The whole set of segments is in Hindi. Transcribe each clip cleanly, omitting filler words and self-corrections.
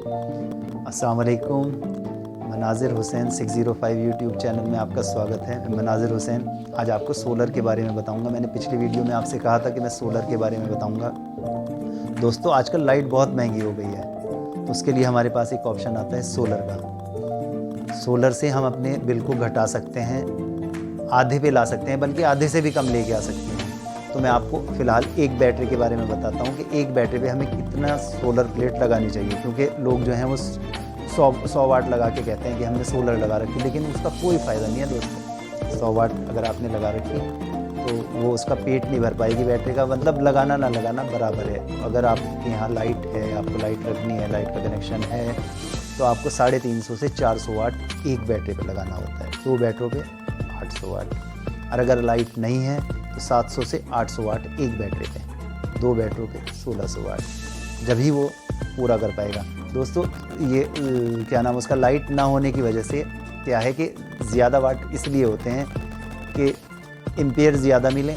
अस्सलाम वालेकुम। मनाज़िर हुसैन 605 यूट्यूब चैनल में आपका स्वागत है। मैं मनाज़िर हुसैन आज आपको सोलर के बारे में बताऊंगा। मैंने पिछली वीडियो में आपसे कहा था कि मैं सोलर के बारे में बताऊंगा। दोस्तों, आजकल लाइट बहुत महंगी हो गई है, तो उसके लिए हमारे पास एक ऑप्शन आता है सोलर का। सोलर से हम अपने बिल को घटा सकते हैं, आधे पे ला सकते हैं, बल्कि आधे से भी कम लेके आ सकते हैं। तो मैं आपको फ़िलहाल एक बैटरी के बारे में बताता हूँ कि एक बैटरी पे हमें कितना सोलर प्लेट लगानी चाहिए, क्योंकि लोग जो हैं वो 100 वाट लगा के कहते हैं कि हमने सोलर लगा रखी, लेकिन उसका कोई फ़ायदा नहीं है दोस्तों। 100 वाट अगर आपने लगा रखी तो वो उसका पेट नहीं भर पाएगी बैटरी का, मतलब लगाना ना लगाना बराबर है। अगर आपके यहाँ लाइट है, आपको लाइट रखनी है, लाइट का कनेक्शन है, तो आपको 350 से 400 वाट एक बैटरी पे लगाना होता है। 2 बैटरों पे 800 वाट। और अगर लाइट नहीं है तो 700 से 800 वाट एक बैटरी पे, 2 बैटरों पे 1600 वाट, जब ही वो पूरा कर पाएगा। दोस्तों, ये क्या नाम उसका, लाइट ना होने की वजह से क्या है कि ज़्यादा वाट इसलिए होते हैं कि एम्पेयर ज़्यादा मिलें।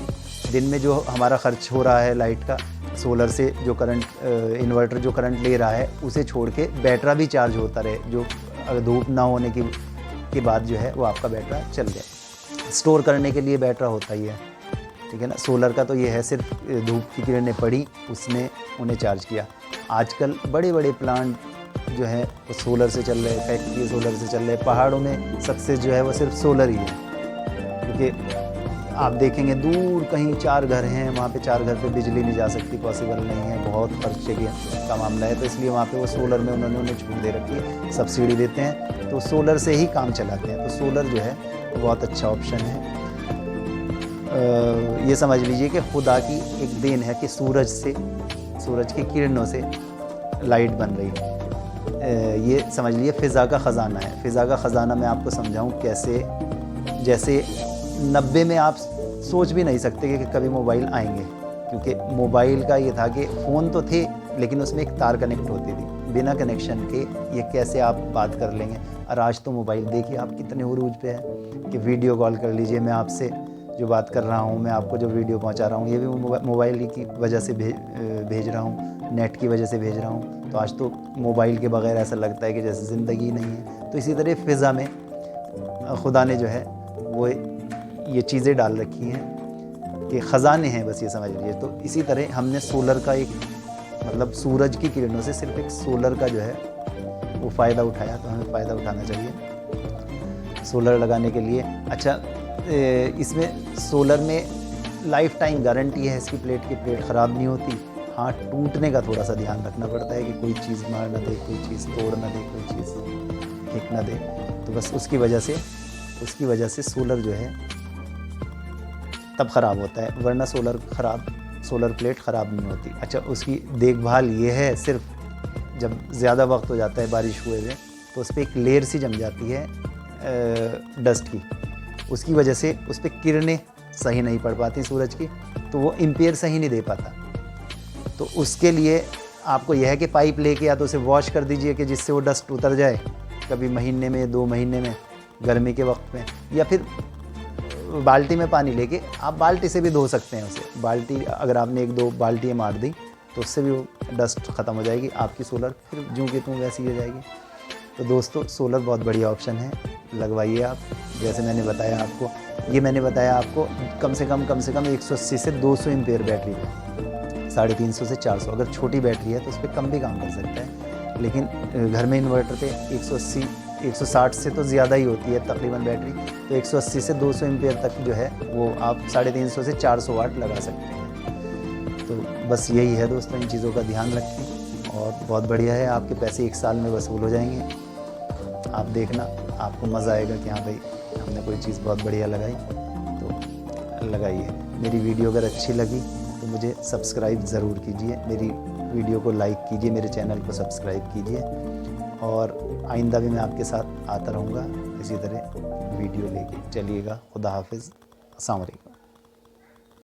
दिन में जो हमारा ख़र्च हो रहा है लाइट का, सोलर से जो करंट इन्वर्टर जो करंट ले रहा है उसे छोड़ के बैटरा भी चार्ज होता रहे, जो धूप ना होने के बाद जो है वो आपका बैटरा चल जाए। स्टोर करने के लिए बैटरा होता ही है, ठीक है ना। सोलर का तो ये है, सिर्फ धूप की किरणें पड़ी, उसने उन्हें चार्ज किया। आजकल बड़े बड़े प्लांट जो हैं वो सोलर से चल रहे हैं, फैक्ट्री सोलर से चल रहे हैं। पहाड़ों में सक्सेस जो है वो सिर्फ सोलर ही है, क्योंकि आप देखेंगे दूर कहीं 4 घर हैं, वहाँ पे 4 घर पे बिजली नहीं जा सकती, पॉसिबल नहीं है, बहुत खर्चे का मामला है। तो इसलिए वहाँ पे वो सोलर में उन्होंने उन्हें छूट दे रखी है, सब्सिडी देते हैं, तो सोलर से ही काम चलाते हैं। तो सोलर जो है बहुत अच्छा ऑप्शन है। ये समझ लीजिए कि खुदा की एक देन है कि सूरज की किरणों से लाइट बन रही है। ये समझ लीजिए फ़िज़ा का ख़जाना है। फ़िज़ा का ख़जाना मैं आपको समझाऊं कैसे। जैसे 90 में आप सोच भी नहीं सकते कि कभी मोबाइल आएंगे, क्योंकि मोबाइल का ये था कि फ़ोन तो थे लेकिन उसमें एक तार कनेक्ट होती थी, बिना कनेक्शन के ये कैसे आप बात कर लेंगे। और आज तो मोबाइल देखिए आप कितने उरूज पे है कि वीडियो कॉल कर लीजिए। मैं आपसे जो बात कर रहा हूँ, मैं आपको जो वीडियो पहुँचा रहा हूँ, ये भी मोबाइल की वजह से भेज रहा हूँ, नेट की वजह से भेज रहा हूँ। तो आज तो मोबाइल के बगैर ऐसा लगता है कि जैसे ज़िंदगी नहीं है। तो इसी तरह फ़िज़ा में खुदा ने जो है वो ये चीज़ें डाल रखी हैं कि ख़जाने हैं, बस ये समझ लीजिए। तो इसी तरह हमने सोलर का एक मतलब सूरज की किरणों से सिर्फ एक सोलर का जो है वो फ़ायदा उठाया, तो हमें फ़ायदा उठाना चाहिए सोलर लगाने के लिए। अच्छा, इसमें सोलर में लाइफ टाइम गारंटी है, इसकी प्लेट ख़राब नहीं होती। हाँ, टूटने का थोड़ा सा ध्यान रखना पड़ता है कि कोई चीज़ मार ना दे, कोई चीज़ तोड़ ना दे, कोई चीज़ फेंक ना दे। तो बस उसकी वजह से सोलर जो है तब ख़राब होता है, वरना सोलर प्लेट ख़राब नहीं होती। अच्छा, उसकी देखभाल ये है, सिर्फ जब ज़्यादा वक्त हो जाता है बारिश हुए हुए, तो उस पर एक लेयर सी जम जाती है डस्ट की, उसकी वजह से उस पर किरणें सही नहीं पड़ पाती सूरज की, तो वो एम्पेयर सही नहीं दे पाता। तो उसके लिए आपको यह है कि पाइप लेके या तो उसे वॉश कर दीजिए कि जिससे वो डस्ट उतर जाए, कभी महीने में 2 महीने में गर्मी के वक्त में, या फिर बाल्टी में पानी लेके आप बाल्टी से भी धो सकते हैं उसे। बाल्टी अगर आपने 1-2 बाल्टियाँ मार दी तो उससे भी वो डस्ट ख़त्म हो जाएगी, आपकी सोलर फिर जूँ की त्यों वैसी हो जाएगी। तो दोस्तों, सोलर बहुत बढ़िया ऑप्शन है, लगवाइए आप। जैसे मैंने बताया आपको कम से कम 180 से 200 एम्पेयर बैटरी है, 350 से 400। अगर छोटी बैटरी है तो उस पर कम भी काम कर सकता है, लेकिन घर में इन्वर्टर पे 180 160 से तो ज़्यादा ही होती है तकरीबन बैटरी। तो 180 से 200 एम्पेयर तक जो है वो आप 350 से 400 वाट लगा सकते हैं। तो बस यही है दोस्तों, इन चीज़ों का ध्यान रखें और बहुत बढ़िया है, आपके पैसे 1 साल में वसूल हो जाएंगे। आप देखना, आपको मज़ा आएगा कि हाँ भाई हमने कोई चीज़ बहुत बढ़िया लगाई। तो लगाइए। मेरी वीडियो अगर अच्छी लगी तो मुझे सब्सक्राइब ज़रूर कीजिए, मेरी वीडियो को लाइक कीजिए, मेरे चैनल को सब्सक्राइब कीजिए, और आइंदा भी मैं आपके साथ आता रहूँगा इसी तरह वीडियो लेके। चलिएगा, खुदा हाफिज़, अस्सलाम वालेकुम।